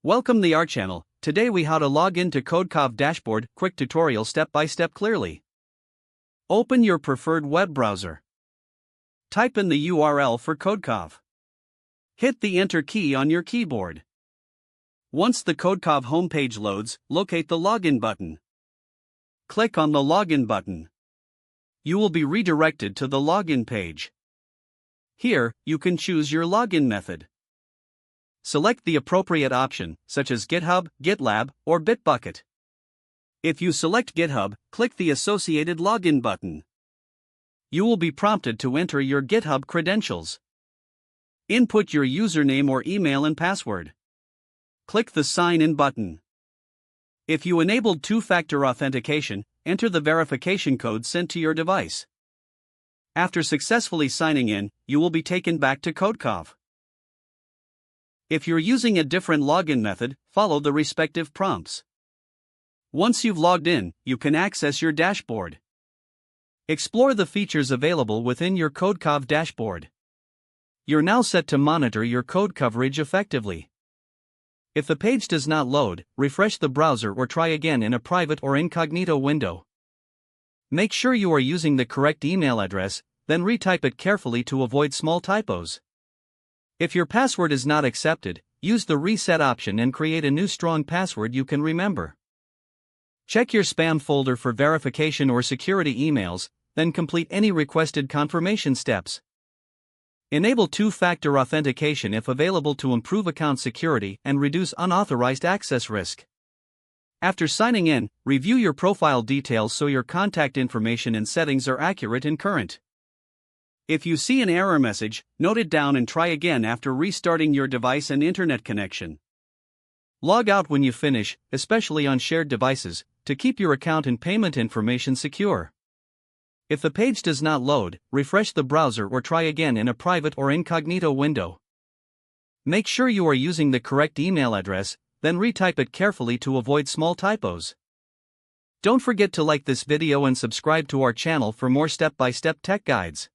Welcome to our channel. Today we how to log into Codecov dashboard, quick tutorial step by step clearly. Open your preferred web browser. Type in the URL for Codecov. Hit the enter key on your keyboard. Once the Codecov homepage loads, locate the login button. Click on the login button. You will be redirected to the login page. Here, you can choose your login method. Select the appropriate option, such as GitHub, GitLab, or Bitbucket. If you select GitHub, click the associated login button. You will be prompted to enter your GitHub credentials. Input your username or email and password. Click the Sign In button. If you enabled two-factor authentication, enter the verification code sent to your device. After successfully signing in, you will be taken back to Codecov. If you're using a different login method, follow the respective prompts. Once you've logged in, you can access your dashboard. Explore the features available within your Codecov dashboard. You're now set to monitor your code coverage effectively. If the page does not load, refresh the browser or try again in a private or incognito window. Make sure you are using the correct email address, then retype it carefully to avoid small typos. If your password is not accepted, use the reset option and create a new strong password you can remember. Check your spam folder for verification or security emails, then complete any requested confirmation steps. Enable two-factor authentication if available to improve account security and reduce unauthorized access risk. After signing in, review your profile details so your contact information and settings are accurate and current. If you see an error message, note it down and try again after restarting your device and internet connection. Log out when you finish, especially on shared devices, to keep your account and payment information secure. If the page does not load, refresh the browser or try again in a private or incognito window. Make sure you are using the correct email address, then retype it carefully to avoid small typos. Don't forget to like this video and subscribe to our channel for more step-by-step tech guides.